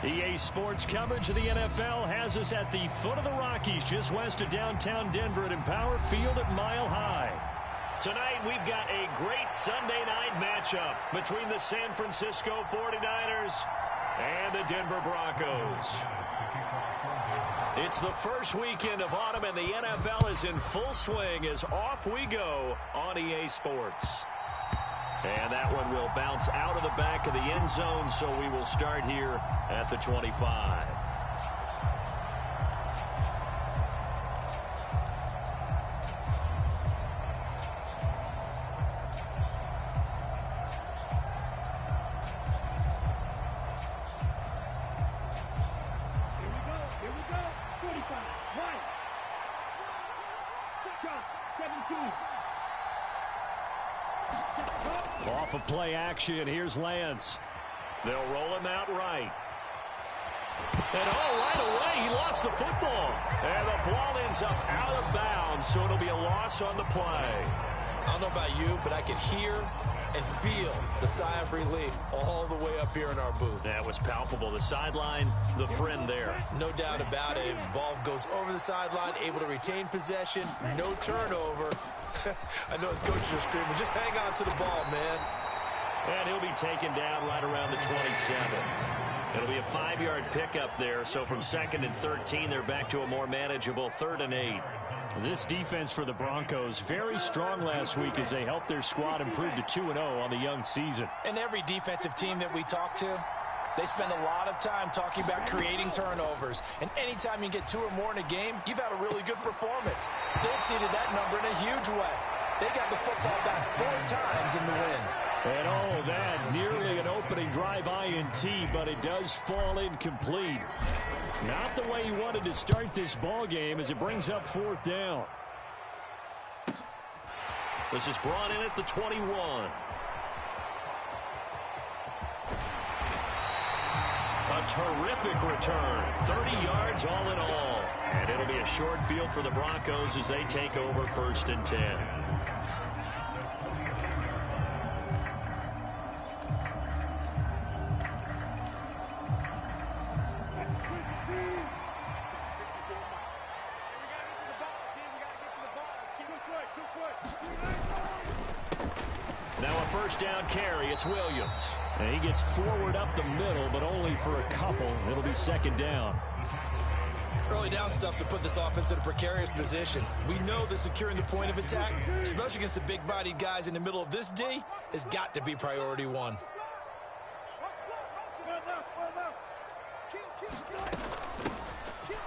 EA Sports coverage of the NFL has us at the foot of the Rockies, just west of downtown Denver at Empower Field at Mile High. Tonight, we've got a great Sunday night matchup between the San Francisco 49ers and the Denver Broncos. It's the first weekend of autumn, and the NFL is in full swing as off we go on EA Sports. And that one will bounce out of the back of the end zone, so we will start here at the 25. Here we go. 45. Right. Shotgun. 17. Off of play action, here's Lance. They'll roll him out right. And right away, he lost the football. And the ball ends up out of bounds, so it'll be a loss on the play. I don't know about you, but I could hear and feel the sigh of relief all the way up here in our booth. That was palpable. The sideline, the friend there. No doubt about it. The ball goes over the sideline, able to retain possession, no turnover. I know his coaches are screaming, just hang on to the ball, man. And he'll be taken down right around the 27. It'll be a 5-yard pickup there, so from 2nd and 13, they're back to a more manageable 3rd and 8. This defense for the Broncos, very strong last week as they helped their squad improve to 2-0 on the young season. And every defensive team that we talk to, they spend a lot of time talking about creating turnovers. And anytime you get 2 or more in a game, you've had a really good performance. They exceeded that number in a huge way. They got the football back 4 times in the win. And that nearly an opening drive INT, but it does fall incomplete. Not the way he wanted to start this ball game as it brings up 4th down. This is brought in at the 21. A terrific return. 30 yards all in all. And it'll be a short field for the Broncos as they take over 1st and 10. Now a 1st down carry. It's Williams. And he gets forward up the middle, but only for a couple. It'll be 2nd down. Early down stuff's to put this offense in a precarious position. We know that securing the point of attack, especially against the big-bodied guys in the middle of this D, has got to be priority 1.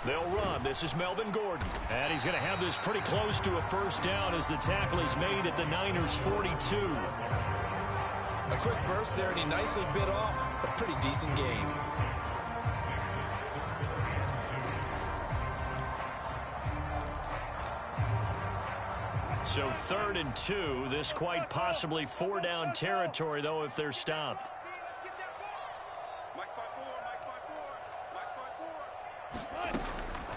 They'll run. This is Melvin Gordon. And he's going to have this pretty close to a 1st down as the tackle is made at the Niners' 42. A quick burst there, and he nicely bit off a pretty decent game. So 3rd and 2. This quite possibly 4-down territory, though, if they're stopped.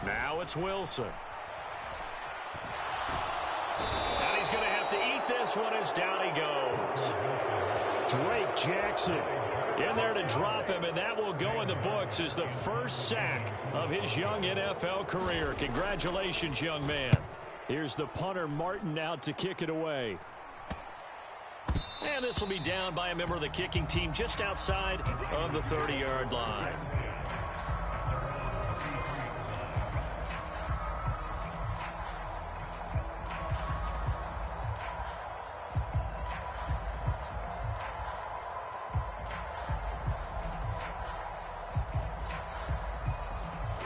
Now it's Wilson. And he's going to have to eat this one as down he goes. Drake Jackson in there to drop him, and that will go in the books as the first sack of his young NFL career. Congratulations, young man. Here's the punter, Martin, out to kick it away. And this will be down by a member of the kicking team just outside of the 30-yard line.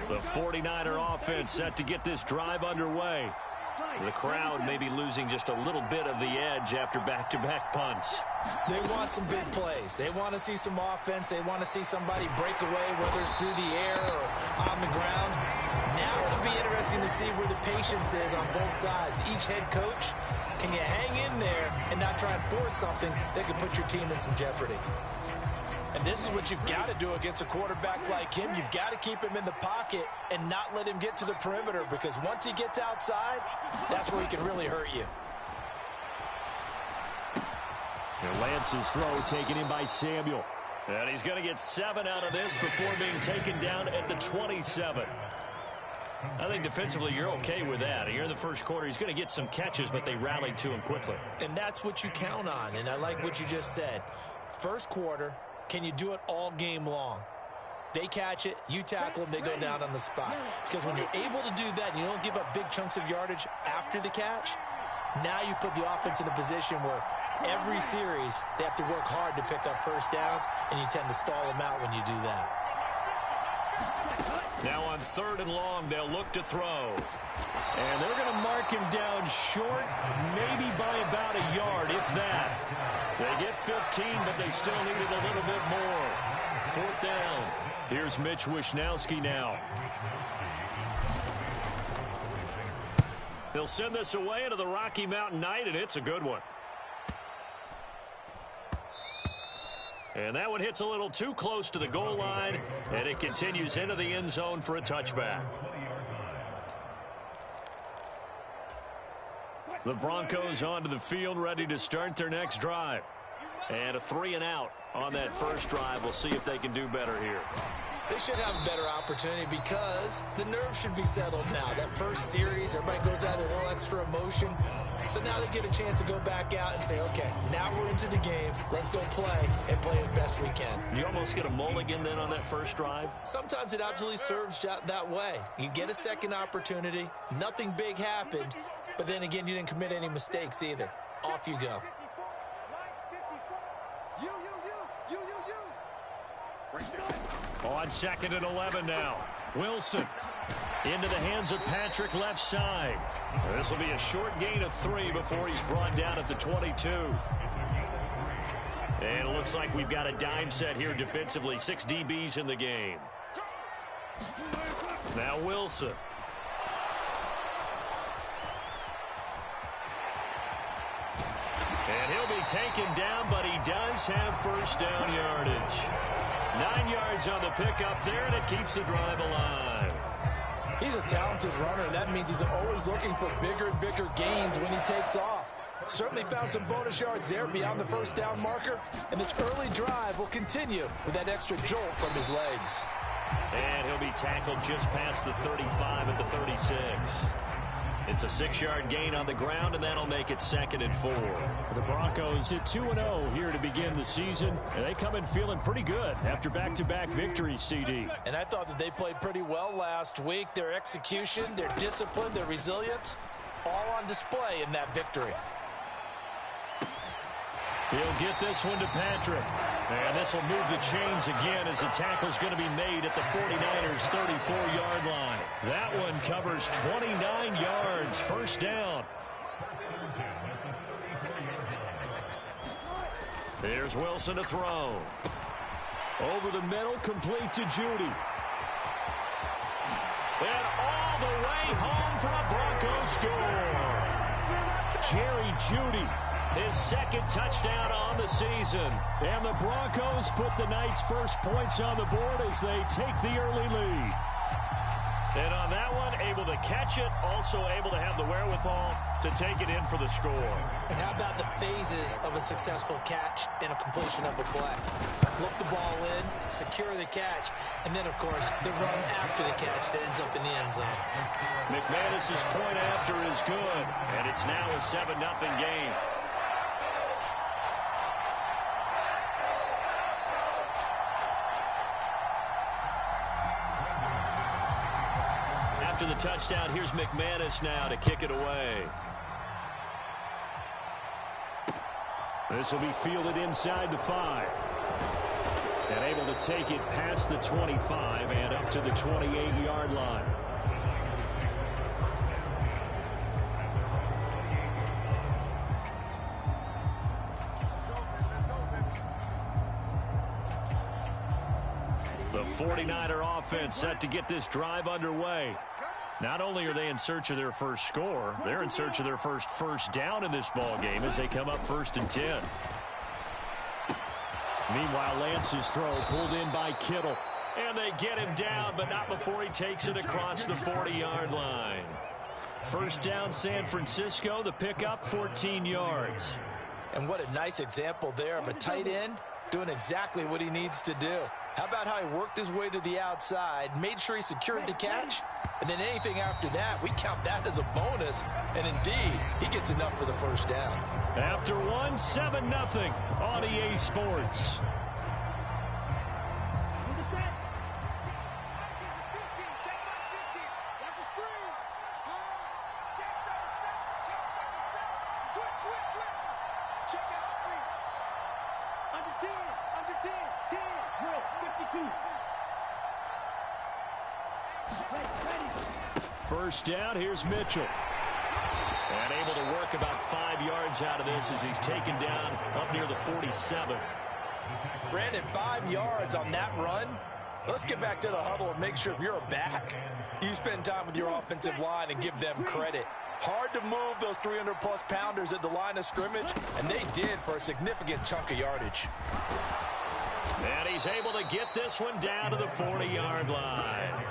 The 49er offense set to get this drive underway. The crowd may be losing just a little bit of the edge after back-to-back punts. They want some big plays. They want to see some offense. They want to see somebody break away, whether it's through the air or on the ground. Now it'll be interesting to see where the patience is on both sides. Each head coach, can you hang in there and not try and force something that could put your team in some jeopardy? And this is what you've got to do against a quarterback like him. You've got to keep him in the pocket and not let him get to the perimeter, because once he gets outside, that's where he can really hurt you. And Lance's throw taken in by Samuel. And he's going to get 7 out of this before being taken down at the 27. I think defensively you're okay with that. Here in the first quarter, he's going to get some catches, but they rallied to him quickly. And that's what you count on, and I like what you just said. First quarter, can you do it all game long? They catch it, you tackle them, they go down on the spot. Because when you're able to do that, and you don't give up big chunks of yardage after the catch, now you put the offense in a position where every series they have to work hard to pick up first downs, and you tend to stall them out when you do that. Now on 3rd and long, they'll look to throw. And they're going to mark him down short, maybe by about a yard, if that. They get 15, but they still needed a little bit more. 4th down. Here's Mitch Wishnowski now. He'll send this away into the Rocky Mountain Night, and it's a good one. And that one hits a little too close to the goal line, and it continues into the end zone for a touchback. The Broncos onto the field, ready to start their next drive. And a 3-and-out on that first drive. We'll see if they can do better here. They should have a better opportunity because the nerves should be settled now. That first series, everybody goes out a little extra emotion. So now they get a chance to go back out and say, okay, now we're into the game. Let's go play and play as best we can. You almost get a mulligan then on that first drive? Sometimes it absolutely serves that way. You get a second opportunity. Nothing big happened. But then again, you didn't commit any mistakes either. Off you go. On 2nd and 11 now. Wilson into the hands of Patrick left side. This will be a short gain of 3 before he's brought down at the 22. And it looks like we've got a dime set here defensively. 6 DBs in the game. Now Wilson. And he'll be taken down, but he does have first down yardage. 9 yards on the pickup there, and it keeps the drive alive. He's a talented runner, and that means he's always looking for bigger and bigger gains when he takes off. Certainly found some bonus yards there beyond the first down marker, and this early drive will continue with that extra jolt from his legs. And he'll be tackled just past the 35 at the 36. It's a 6-yard gain on the ground, and that'll make it 2nd and 4. The Broncos at 2-0 here to begin the season, and they come in feeling pretty good after back-to-back victories, CD. And I thought that they played pretty well last week. Their execution, their discipline, their resilience, all on display in that victory. He'll get this one to Patrick. And this will move the chains again as the tackle's going to be made at the 49ers' 34-yard line. That one covers 29 yards. First down. Here's Wilson to throw. Over the middle, complete to Judy. And all the way home for a Broncos score. Jerry Judy. His 2nd touchdown on the season. And the Broncos put the night's first points on the board as they take the early lead. And on that one, able to catch it, also able to have the wherewithal to take it in for the score. And how about the phases of a successful catch and a completion of a play? Look the ball in, secure the catch, and then, of course, the run after the catch that ends up in the end zone. McManus's point after is good, and it's now a 7-0 game. After the touchdown, here's McManus now to kick it away. This will be fielded inside the 5. And able to take it past the 25 and up to the 28-yard line. The 49er offense set to get this drive underway. Not only are they in search of their first score, they're in search of their first down in this ball game as they come up 1st and 10. Meanwhile, Lance's throw pulled in by Kittle. And they get him down, but not before he takes it across the 40-yard line. First down, San Francisco. The pickup, 14 yards. And what a nice example there of a tight end doing exactly what he needs to do. How about how he worked his way to the outside, made sure he secured the catch, and then anything after that, we count that as a bonus. And indeed, he gets enough for the first down. After one, 7-0 on EA Sports. First down, here's Mitchell. And able to work about 5 yards out of this as he's taken down up near the 47. Brandon, 5 yards on that run. Let's get back to the huddle and make sure if you're a back, you spend time with your offensive line and give them credit. Hard to move those 300-plus pounders at the line of scrimmage, and they did for a significant chunk of yardage. And he's able to get this one down to the 40-yard line.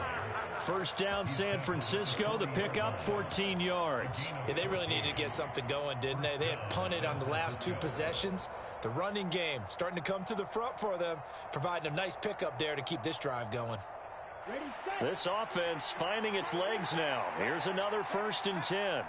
First down, San Francisco. The pickup, 14 yards. Yeah, they really needed to get something going, didn't they? They had punted on the last 2 possessions. The running game starting to come to the front for them, providing a nice pickup there to keep this drive going. This offense finding its legs now. Here's another 1st and 10.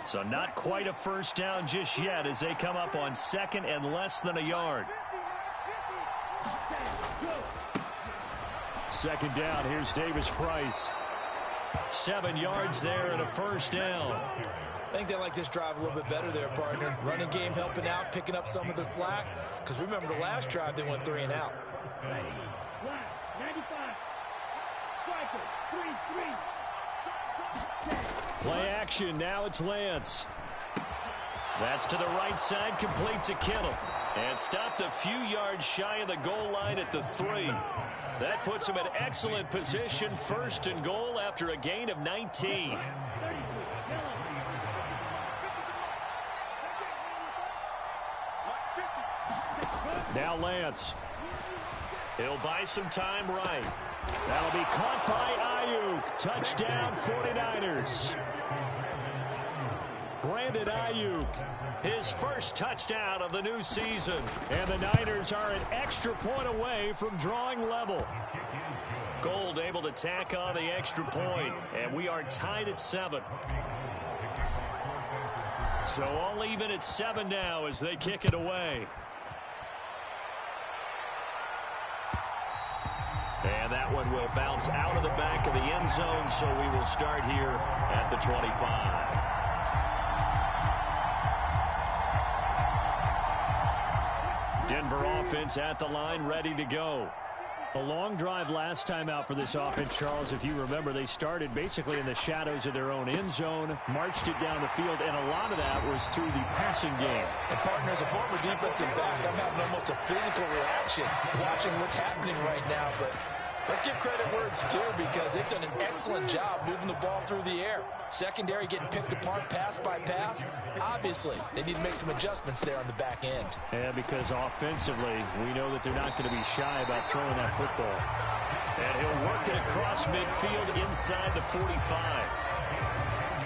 So not quite a first down just yet as they come up on 2nd and less than a yard. 2nd down, here's Davis Price. 7 yards there and a first down. I think they like this drive a little bit better there, partner. Running game helping out, picking up some of the slack. Because remember the last drive, they went 3 and out. 95. Striker, 3-3. Play action, now it's Lance. That's to the right side, complete to Kittle. And stopped a few yards shy of the goal line at the 3. That puts him in excellent position, 1st and goal after a gain of 19. Now Lance. He'll buy some time right. That'll be caught by Ayuk. Touchdown, 49ers. Brandon Ayuk. His first touchdown of the new season. And the Niners are an extra point away from drawing level. Gold able to tack on the extra point, and we are tied at 7. So all even at 7 now as they kick it away. And that one will bounce out of the back of the end zone, so we will start here at the 25. Denver offense at the line, ready to go. A long drive last time out for this offense, Charles. If you remember, they started basically in the shadows of their own end zone, marched it down the field, and a lot of that was through the passing game. And partner, as a former defensive back, I'm having almost a physical reaction watching what's happening right now. But let's give credit where it's due because they've done an excellent job moving the ball through the air. Secondary getting picked apart pass by pass. Obviously, they need to make some adjustments there on the back end. Yeah, because offensively, we know that they're not going to be shy about throwing that football. And he'll work it across midfield inside the 45.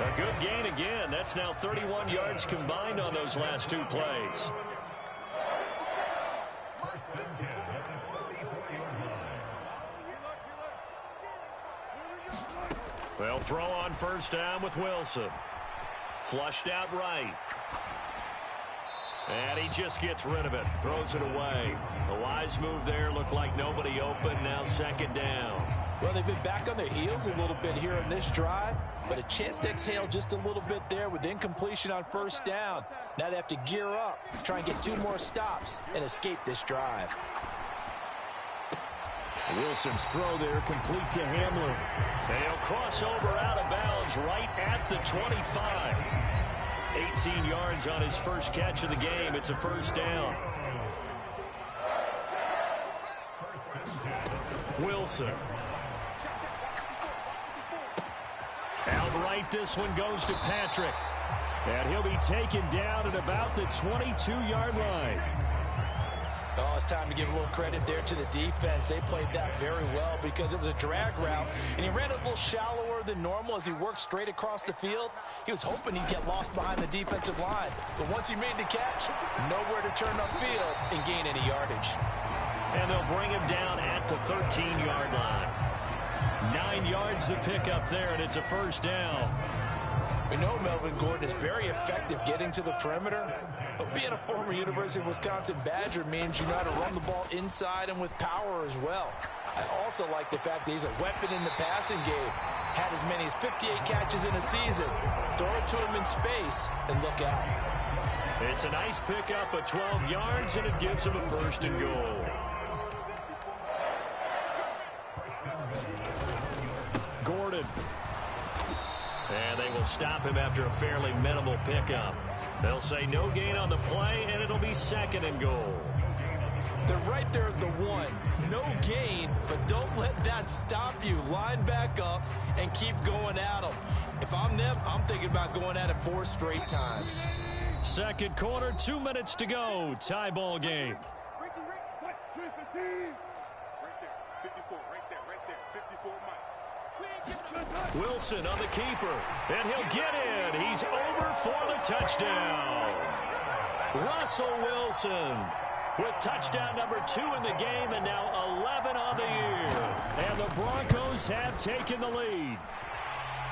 A good gain again. That's now 31 yards combined on those last 2 plays. They'll throw on first down with Wilson. Flushed out right. And he just gets rid of it. Throws it away. A wise move there. Looked like nobody open. Now 2nd down. Well, they've been back on their heels a little bit here in this drive, but a chance to exhale just a little bit there with incompletion on first down. Now they have to gear up, try and get 2 more stops, and escape this drive. Wilson's throw there complete to Hamlin. And he'll cross over out of bounds right at the 25. 18 yards on his first catch of the game. It's a first down. Wilson. Out right, this one goes to Patrick. And he'll be taken down at about the 22-yard line. Oh, it's time to give a little credit there to the defense. They played that very well because it was a drag route, and he ran it a little shallower than normal as he worked straight across the field. He was hoping he'd get lost behind the defensive line, but once he made the catch, nowhere to turn upfield and gain any yardage. And they'll bring him down at the 13-yard line. 9 yards to pick up there, and it's a first down. We know Melvin Gordon is very effective getting to the perimeter, but being a former University of Wisconsin Badger means you know how to run the ball inside and with power as well. I also like the fact that he's a weapon in the passing game. Had as many as 58 catches in a season. Throw it to him in space and look out. It's a nice pickup of 12 yards, and it gives him a first and goal. Gordon. And they will stop him after a fairly minimal pickup. They'll say no gain on the play, and it'll be second and goal. They're right there at the 1. No gain, but don't let that stop you. Line back up and keep going at them. If I'm them, I'm thinking about going at it 4 straight times. Second quarter, 2 minutes to go. Tie ball game. Right there, 54, right there, 54, Mike. Wilson on the keeper, and he'll get in. He's over for the touchdown. Russell Wilson with touchdown number 2 in the game, and now 11 on the year. And the Broncos have taken the lead.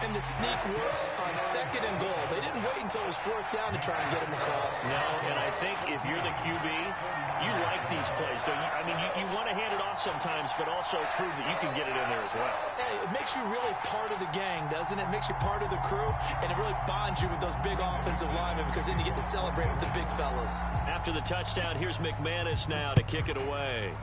And the sneak works on second and goal. They didn't wait until it was 4th down to try and get him across. No, and I think if you're the QB, you like these plays, don't you? I mean, you want to hand it off sometimes, but also prove that you can get it in there as well. Hey, it makes you really part of the gang, doesn't it? It makes you part of the crew, and it really bonds you with those big offensive linemen because then you get to celebrate with the big fellas. After the touchdown, here's McManus now to kick it away.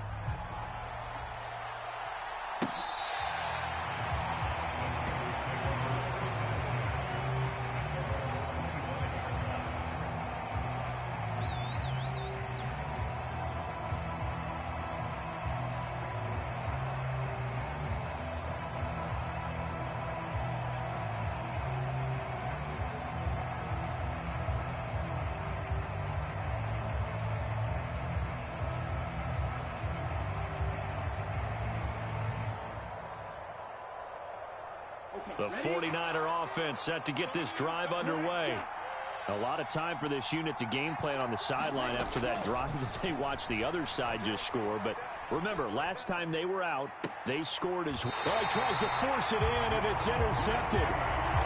The 49er offense set to get this drive underway. A lot of time for this unit to game plan on the sideline after that drive that they watched the other side just score. But remember, last time they were out, they scored as well. He tries to force it in, and it's intercepted.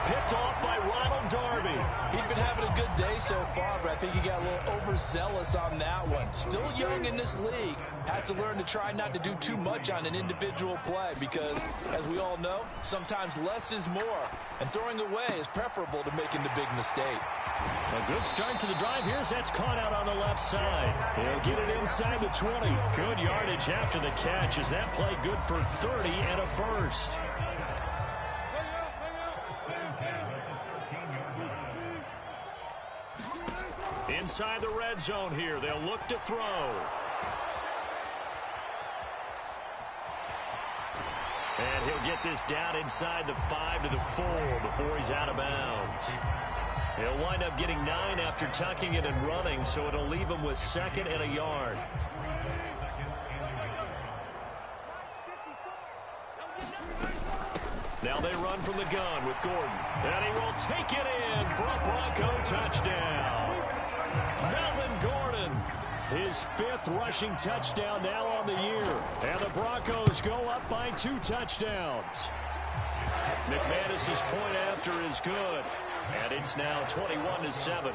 Picked off by Ronald Darby. He's been having a good day so far, but I think he got a little overzealous on that one. Still young in this league. Has to learn to try not to do too much on an individual play because, as we all know, sometimes less is more. And throwing away is preferable to making the big mistake. A good start to the drive. Here's that's caught out on the left side. He'll get it inside the 20. Good yardage after the catch. Is that play good for 30 and a first? Inside the red zone here. They'll look to throw. And he'll get this down inside the 5 to the 4 before he's out of bounds. He'll wind up getting 9 after tucking it and running, so it'll leave him with 2nd and a yard. Now they run from the gun with Gordon. And he will take it in for a Bronco touchdown. Melvin Gordon, his 5th rushing touchdown now on the year. And the Broncos go up by 2 touchdowns. McManus's point after is good. And it's now 21-7.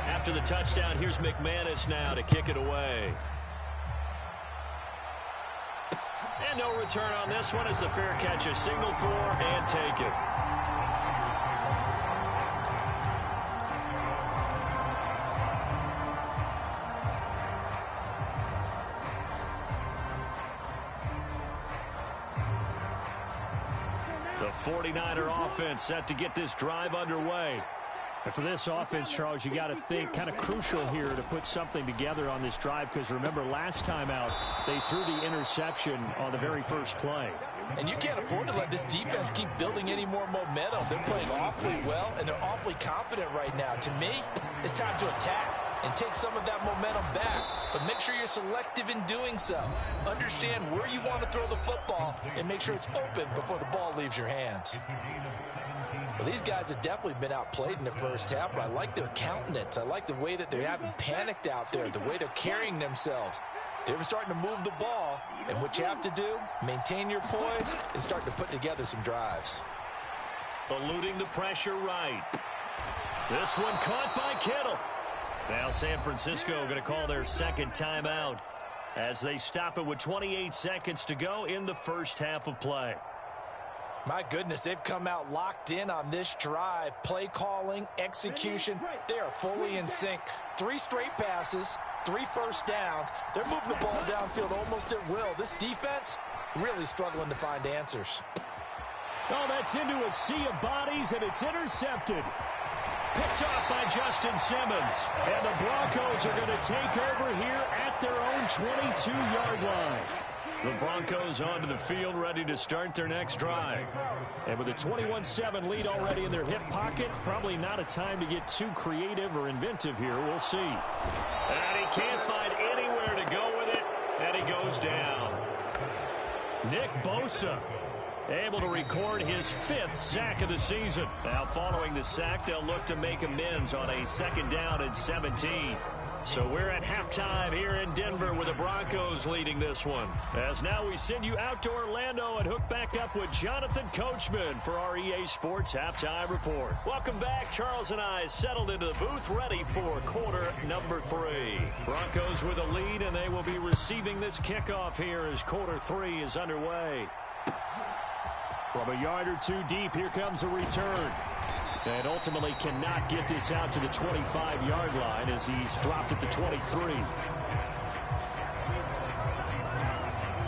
After the touchdown, here's McManus now to kick it away. And no return on this one as the fair catch is signaled for and taken. The 49er offense set to get this drive underway. And for this offense, Charles, you got to think kind of crucial here to put something together on this drive because remember last time out they threw the interception on the very first play. And you can't afford to let this defense keep building any more momentum. They're playing awfully well, and they're awfully confident right now. To me, it's time to attack and take some of that momentum back. But make sure you're selective in doing so. Understand where you want to throw the football and make sure it's open before the ball leaves your hands. Well, these guys have definitely been outplayed in the first half, but I like their countenance. I like the way that they haven't panicked out there, the way they're carrying themselves. They're starting to move the ball, and what you have to do, maintain your poise and start to put together some drives. Eluding the pressure right. This one caught by Kittle. Now San Francisco going to call their second timeout as they stop it with 28 seconds to go in the first half of play. My goodness, they've come out locked in on this drive. Play calling, execution, they are fully in sync. 3 straight passes, 3 first downs. They're moving the ball downfield almost at will. This defense really struggling to find answers. Oh, that's into a sea of bodies, and it's intercepted. Picked off by Justin Simmons. And the Broncos are going to take over here at their own 22-yard line. The Broncos onto the field, ready to start their next drive. And with a 21-7 lead already in their hip pocket, probably not a time to get too creative or inventive here. We'll see. And he can't find anywhere to go with it, and he goes down. Nick Bosa able to record his 5th sack of the season. Now following the sack, they'll look to make amends on a 2nd down and 17. So we're at halftime here in Denver with the Broncos leading this one. As now we send you out to Orlando and hook back up with Jonathan Coachman for our EA Sports Halftime Report. Welcome back. Charles and I settled into the booth ready for quarter number 3. Broncos with a lead, and they will be receiving this kickoff here as quarter 3 is underway. From a yard or two deep, here comes a return. And ultimately cannot get this out to the 25-yard line as he's dropped at the 23.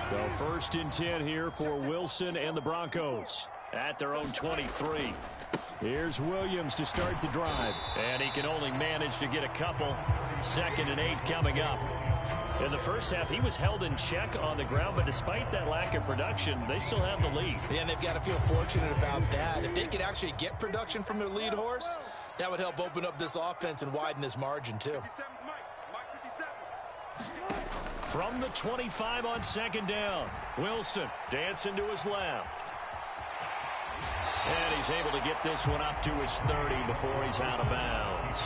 So 1st and 10 here for Wilson and the Broncos at their own 23. Here's Williams to start the drive. And he can only manage to get a couple. 2nd and 8 coming up. In the first half, he was held in check on the ground, but despite that lack of production, they still have the lead. Yeah, and they've got to feel fortunate about that. If they could actually get production from their lead horse, that would help open up this offense and widen this margin, too. From the 25 on 2nd down, Wilson dancing to his left. And he's able to get this one up to his 30 before he's out of bounds.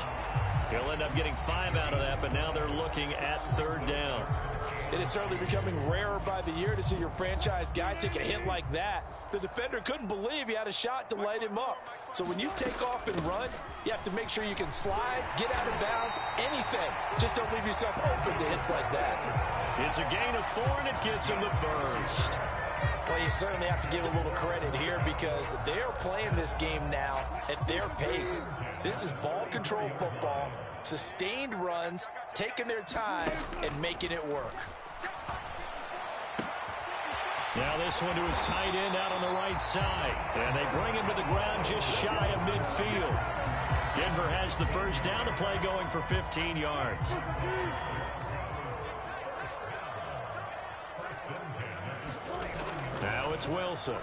He'll end up getting 5 out of that, but now they're looking at 3rd down. It is certainly becoming rarer by the year to see your franchise guy take a hit like that. The defender couldn't believe he had a shot to light him up. So when you take off and run, you have to make sure you can slide, get out of bounds, anything. Just don't leave yourself open to hits like that. It's a gain of 4, and it gets him the 1st. Well, you certainly have to give a little credit here because they're playing this game now at their pace. This is ball control football, sustained runs, taking their time, and making it work. Now this one to his tight end out on the right side. And they bring him to the ground just shy of midfield. Denver has the 1st down to play going for 15 yards. Now it's Wilson.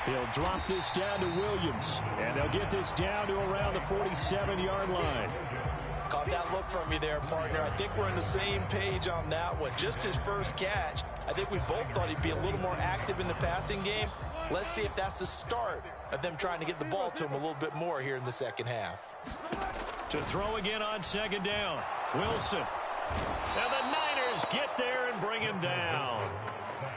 He'll drop this down to Williams, and they'll get this down to around the 47-yard line. Caught that look from you there, partner. I think we're on the same page on that one. Just his first catch. I think we both thought he'd be a little more active in the passing game. Let's see if that's the start of them trying to get the ball to him a little bit more here in the second half. To throw again on 2nd down, Wilson. Now the Niners get there and bring him down.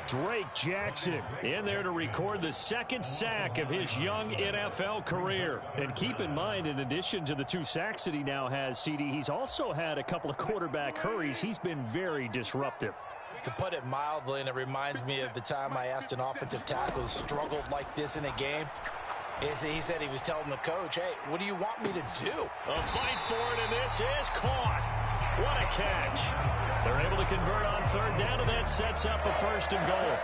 Drake Jackson in there to record the 2nd sack of his young NFL career. And keep in mind, in addition to the 2 sacks that he now has, CD, he's also had a couple of quarterback hurries. He's been very disruptive. To put it mildly, and it reminds me of the time I asked an offensive tackle who struggled like this in a game. He said he was telling the coach, hey, what do you want me to do? A fight for it, and this is caught. What a catch. They're able to convert on 3rd down, and that sets up a 1st and goal.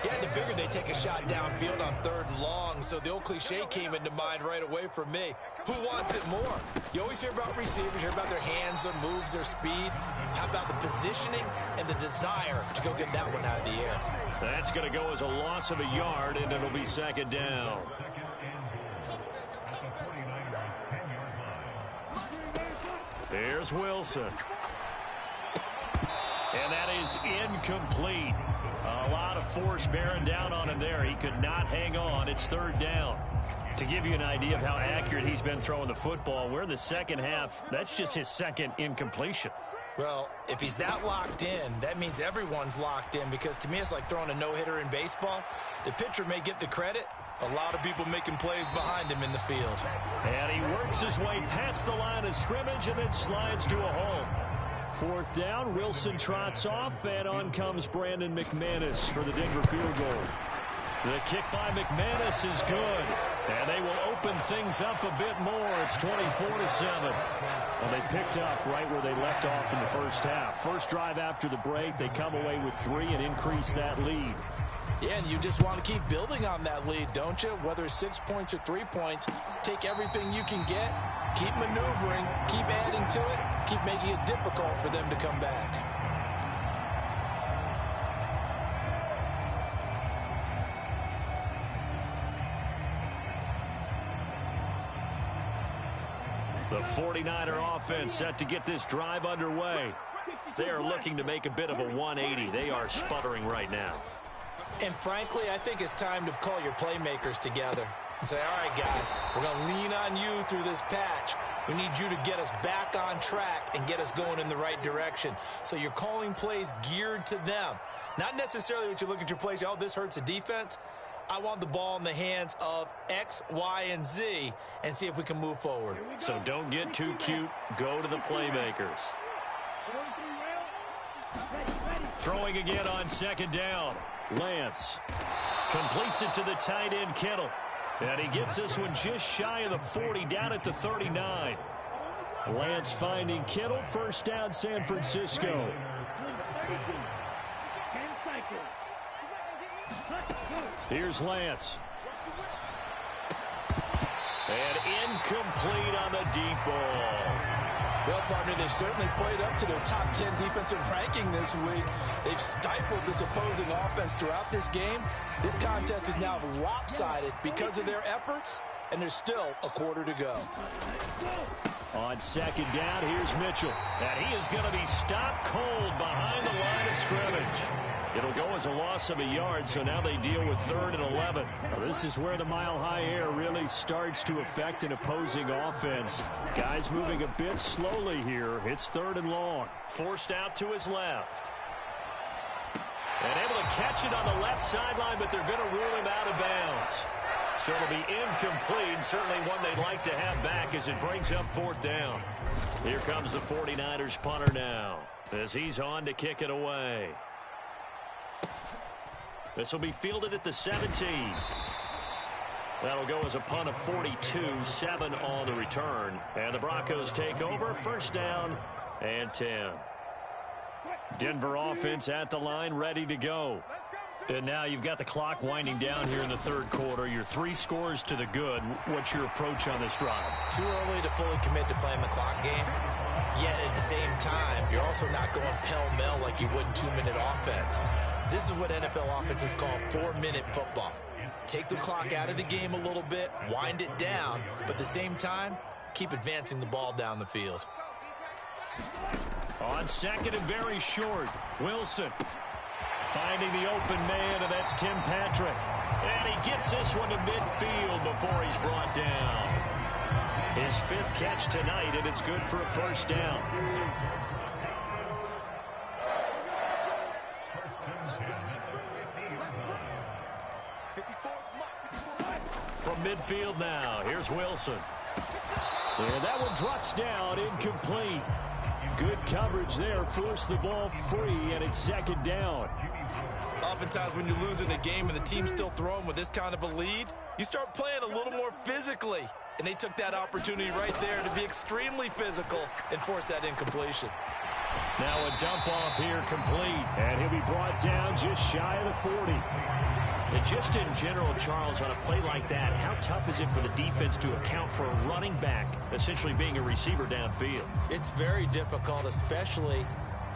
You had to figure they'd take a shot downfield on 3rd and long, so the old cliche came into mind right away for me. Who wants it more? You always hear about receivers, hear about their hands, their moves, their speed. How about the positioning and the desire to go get that one out of the air? That's going to go as a loss of a yard, and it'll be 2nd down. Here's Wilson. And that is incomplete. A lot of force bearing down on him there. He could not hang on. It's 3rd down. To give you an idea of how accurate he's been throwing the football, we're in the 2nd half. That's just his 2nd incompletion. Well, if he's that locked in, that means everyone's locked in, because to me it's like throwing a no-hitter in baseball. The pitcher may get the credit. A lot of people making plays behind him in the field. And he works his way past the line of scrimmage and then slides to a hole. 4th down, Wilson trots off, and on comes Brandon McManus for the Denver field goal. The kick by McManus is good, and they will open things up a bit more. It's 24-7. Well, they picked up right where they left off in the first half. First drive after the break, they come away with 3 and increase that lead. Yeah, and you just want to keep building on that lead, don't you? Whether it's 6 points or 3 points, take everything you can get, keep maneuvering, keep adding to it, keep making it difficult for them to come back. The 49er offense set to get this drive underway. They are looking to make a bit of a 180. They are sputtering right now. And frankly, I think it's time to call your playmakers together and say, all right, guys, we're going to lean on you through this patch. We need you to get us back on track and get us going in the right direction. So you're calling plays geared to them. Not necessarily what you look at your plays, oh, this hurts the defense. I want the ball in the hands of X, Y, and Z and see if we can move forward. So don't get too cute. Go to the playmakers. Throwing again on 2nd down. Lance completes it to the tight end, Kittle. And he gets this one just shy of the 40, down at the 39. Lance finding Kittle. 1st down, San Francisco. Here's Lance. And incomplete on the deep ball. Well, partner, they've certainly played up to their top 10 defensive ranking this week. They've stifled this opposing offense throughout this game. This contest is now lopsided because of their efforts, and there's still a quarter to go. On 2nd down, here's Mitchell. And he is going to be stopped cold behind the line of scrimmage. It'll go as a loss of a yard, so now they deal with 3rd and 11. Well, this is where the mile-high air really starts to affect an opposing offense. Guys moving a bit slowly here. It's 3rd and long. Forced out to his left. And able to catch it on the left sideline, but they're going to rule him out of bounds. So it'll be incomplete, certainly one they'd like to have back as it brings up 4th down. Here comes the 49ers punter now as he's on to kick it away. This will be fielded at the 17. That'll go as a punt of 42, 7 on the return. And the Broncos take over, 1st down and 10. Denver offense at the line, ready to go. And now you've got the clock winding down here in the 3rd quarter. You're 3 scores to the good. What's your approach on this drive? Too early to fully commit to playing the clock game. Yet at the same time, you're also not going pell-mell like you would in 2-minute offense. This is what NFL offenses call 4-minute football. Take the clock out of the game a little bit, wind it down, but at the same time, keep advancing the ball down the field. On 2nd and very short, Wilson finding the open man, and that's Tim Patrick. And he gets this one to midfield before he's brought down. His 5th catch tonight, and it's good for a 1st down. From midfield now, here's Wilson. And that one drops down, incomplete. Good coverage there, forced the ball free, and it's 2nd down. Oftentimes when you're losing a game and the team's still throwing with this kind of a lead, you start playing a little more physically. And they took that opportunity right there to be extremely physical and force that incompletion. Now a dump off here complete. And he'll be brought down just shy of the 40. And just in general, Charles, on a play like that, how tough is it for the defense to account for a running back essentially being a receiver downfield? It's very difficult, especially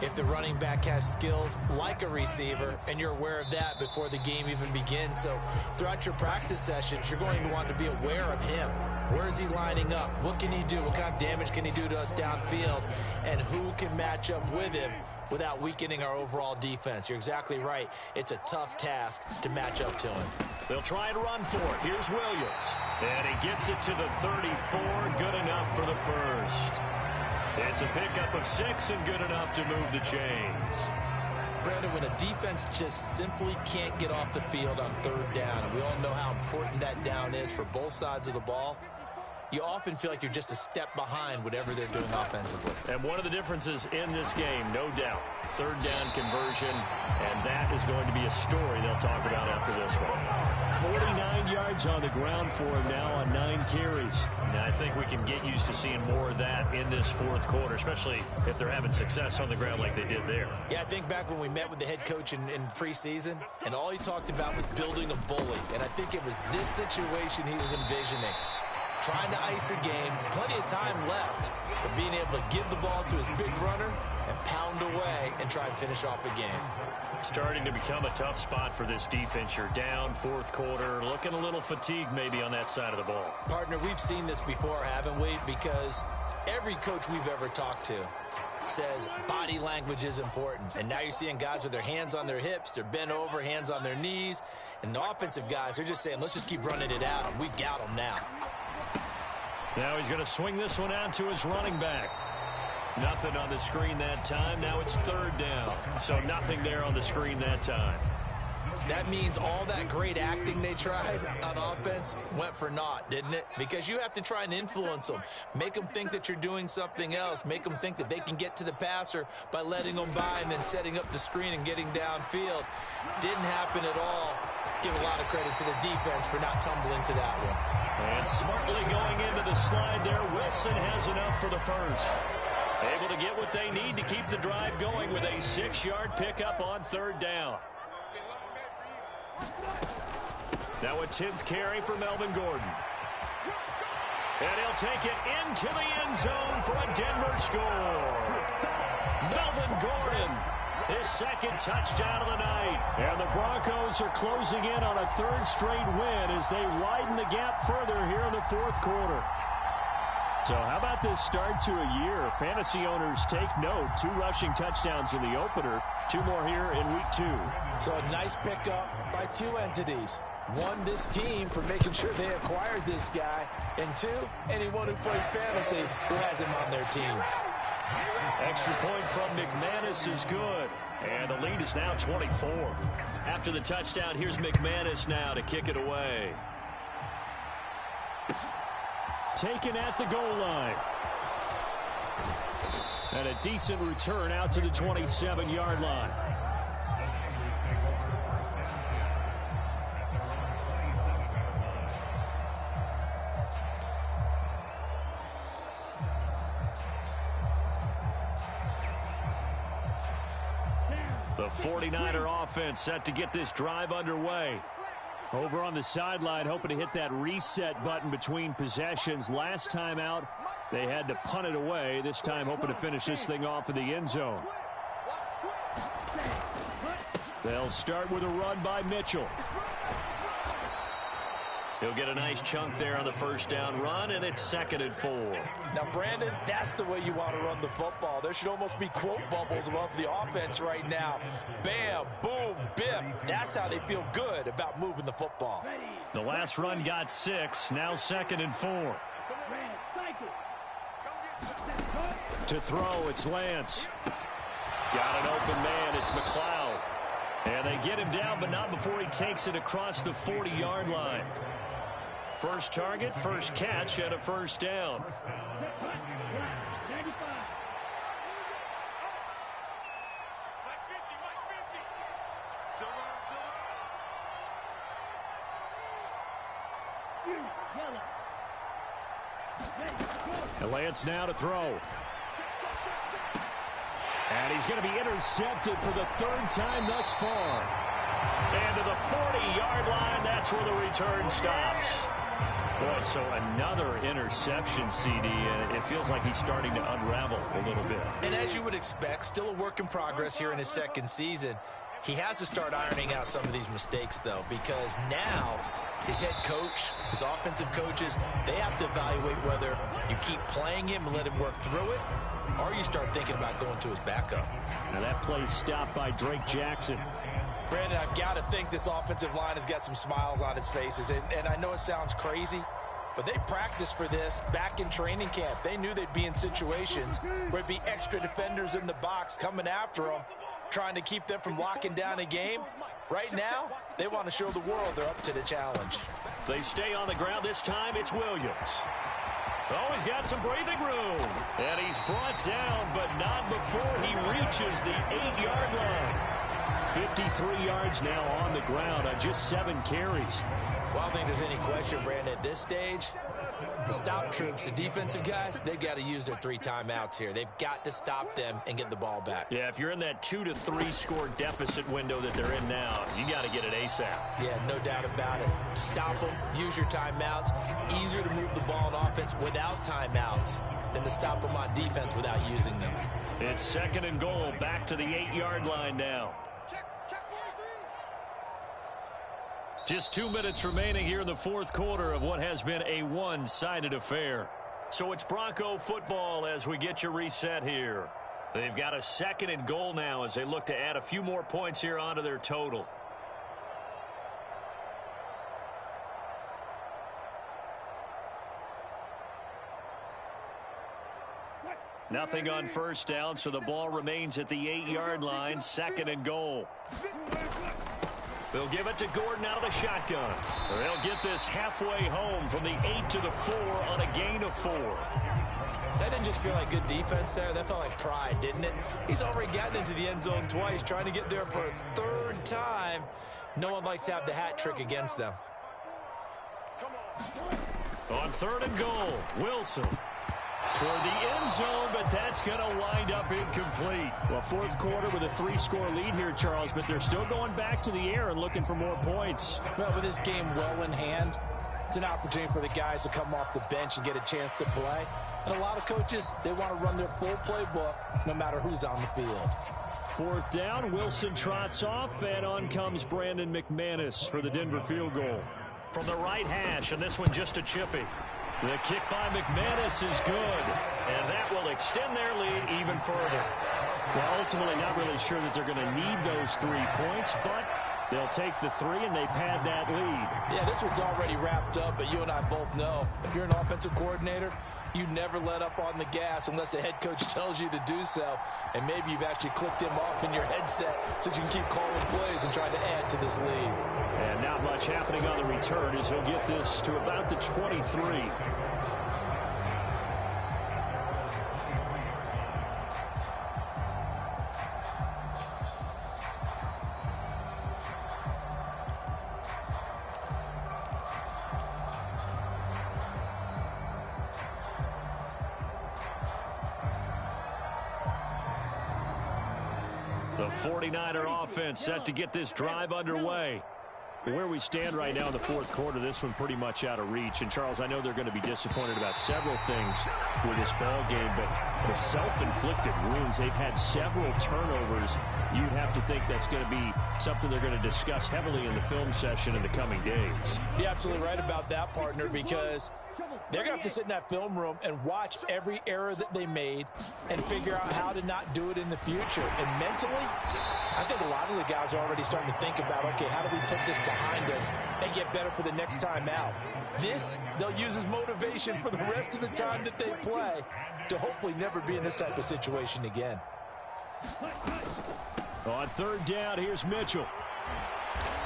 if the running back has skills like a receiver, and you're aware of that before the game even begins. So throughout your practice sessions, you're going to want to be aware of him. Where is he lining up? What can he do? What kind of damage can he do to us downfield? And who can match up with him without weakening our overall defense? You're exactly right. It's a tough task to match up to him. They'll try and run for it. Here's Williams. And he gets it to the 34. Good enough for the first. It's a pickup of 6 and good enough to move the chains. Brandon, when a defense just simply can't get off the field on third down, and we all know how important that down is for both sides of the ball, you often feel like you're just a step behind whatever they're doing offensively. And one of the differences in this game, no doubt, third down conversion, and that is going to be a story they'll talk about after this one. 49 yards on the ground for him now on 9 carries. Now, I think we can get used to seeing more of that in this fourth quarter, especially if they're having success on the ground like they did there. Yeah, I think back when we met with the head coach in preseason, and all he talked about was building a bully. And I think it was this situation he was envisioning. Trying to ice a game, plenty of time left, but being able to give the ball to his big runner and pound away and try and finish off a game. Starting to become a tough spot for this defense. You're down fourth quarter, looking a little fatigued maybe on that side of the ball. Partner, we've seen this before, haven't we? Because every coach we've ever talked to says body language is important. And now you're seeing guys with their hands on their hips, they're bent over, hands on their knees. And the offensive guys are just saying, let's just keep running it out. We've got them now. Now he's going to swing this one out to his running back. Nothing on the screen that time. Now it's third down. So nothing there on the screen that time. That means all that great acting they tried on offense went for naught, didn't it? Because you have to try and influence them. Make them think that you're doing something else. Make them think that they can get to the passer by letting them by and then setting up the screen and getting downfield. Didn't happen at all. Give a lot of credit to the defense for not tumbling to that one. And smartly going into the slide there, Wilson has enough for the first. Able to get what they need to keep the drive going with a 6-yard pickup on third down. Now a 10th carry for Melvin Gordon. And he'll take it into the end zone for a Denver score. Melvin Gordon, his second touchdown of the night. And the Broncos are closing in on a third straight win as they widen the gap further here in the fourth quarter. So how about this start to a year? Fantasy owners take note. 2 rushing touchdowns in the opener. 2 more here in week 2. So a nice pickup by 2 entities. 1, this team for making sure they acquired this guy. And 2, anyone who plays fantasy who has him on their team. Extra point from McManus is good. And the lead is now 24. After the touchdown, here's McManus now to kick it away. Taken at the goal line. And a decent return out to the 27-yard line. The 49er offense set to get this drive underway. Over on the sideline, hoping to hit that reset button between possessions. Last time out, they had to punt it away. This time, hoping to finish this thing off in the end zone. They'll start with a run by Mitchell. He'll get a nice chunk there on the first down run, and it's 2nd and 4. Now, Brandon, that's the way you want to run the football. There should almost be quote bubbles above the offense right now. Bam, boom, biff. That's how they feel good about moving the football. The last run got 6. Now 2nd and 4. To throw, it's Lance. Got an open man. It's McLeod. And they get him down, but not before he takes it across the 40-yard line. First target, first catch, and a first down. And Lance now to throw. And he's going to be intercepted for the third time thus far. And to the 40-yard line, that's where the return stops. Boy, so another interception, CD, and it feels like he's starting to unravel a little bit. And as you would expect, still a work in progress here in his second season. He has to start ironing out some of these mistakes, though, because now his head coach, his offensive coaches, they have to evaluate whether you keep playing him and let him work through it, or you start thinking about going to his backup. Now that play's stopped by Drake Jackson. Brandon, I've got to think this offensive line has got some smiles on its faces. And I know it sounds crazy, but they practiced for this back in training camp. They knew they'd be in situations where it'd be extra defenders in the box coming after them, trying to keep them from locking down a game. Right now, they want to show the world they're up to the challenge. They stay on the ground. This time it's Williams. Oh, he's got some breathing room. And he's brought down, but not before he reaches the 8-yard line. 53 yards now on the ground on just 7 carries. Well, I don't think there's any question, Brandon, at this stage, the stop troops, the defensive guys, they've got to use their 3 timeouts here. They've got to stop them and get the ball back. Yeah, if you're in that 2 to 3 score deficit window that they're in now, you got to get it ASAP. Yeah, no doubt about it. Stop them, use your timeouts. Easier to move the ball on offense without timeouts than to stop them on defense without using them. It's 2nd and goal, back to the 8-yard line now. Just 2 minutes remaining here in the fourth quarter of what has been a one-sided affair. So it's Bronco football as we get you reset here. They've got a 2nd and goal now as they look to add a few more points here onto their total. Nothing on first down, so the ball remains at the 8-yard line, 2nd and goal. They'll give it to Gordon out of the shotgun. They'll get this halfway home from the 8 to the 4 on a gain of 4. That didn't just feel like good defense there. That felt like pride, didn't it? He's already gotten into the end zone twice, trying to get there for a 3rd time. No one likes to have the hat trick against them. On 3rd and goal, Wilson. Toward the end zone, but that's going to wind up incomplete. Well, fourth quarter with a 3-score lead here, Charles, but they're still going back to the air and looking for more points. Well, with this game well in hand, it's an opportunity for the guys to come off the bench and get a chance to play. And a lot of coaches, they want to run their full playbook no matter who's on the field. 4th down, Wilson trots off, and on comes Brandon McManus for the Denver field goal. From the right hash, and this one just a chippy. The kick by McManus is good, and that will extend their lead even further. Well, ultimately not really sure that they're going to need those 3 points, but they'll take the 3 and they pad that lead. Yeah, this one's already wrapped up, but you and I both know if you're an offensive coordinator, you never let up on the gas unless the head coach tells you to do so. And maybe you've actually clicked him off in your headset so you can keep calling plays and trying to add to this lead. And not much happening on the return as he'll get this to about the 23. The 49er offense set to get this drive underway. Where we stand right now in the fourth quarter, this one pretty much out of reach. And, Charles, I know they're going to be disappointed about several things with this ball game, but the self-inflicted wounds, they've had several turnovers. You'd have to think that's going to be something they're going to discuss heavily in the film session in the coming days. You're absolutely right about that, partner, because they're going to have to sit in that film room and watch every error that they made and figure out how to not do it in the future. And mentally, I think a lot of the guys are already starting to think about, okay, how do we put this behind us and get better for the next time out? This, they'll use as motivation for the rest of the time that they play to hopefully never be in this type of situation again. On 3rd down, here's Mitchell.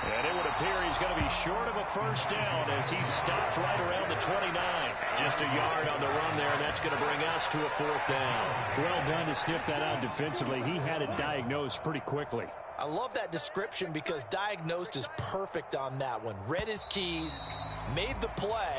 And it would appear he's going to be short of a first down as he's stopped right around the 29. Just a yard on the run there, and that's going to bring us to a 4th down. Well done to sniff that out defensively. He had it diagnosed pretty quickly. I love that description because diagnosed is perfect on that one. Read his keys, made the play,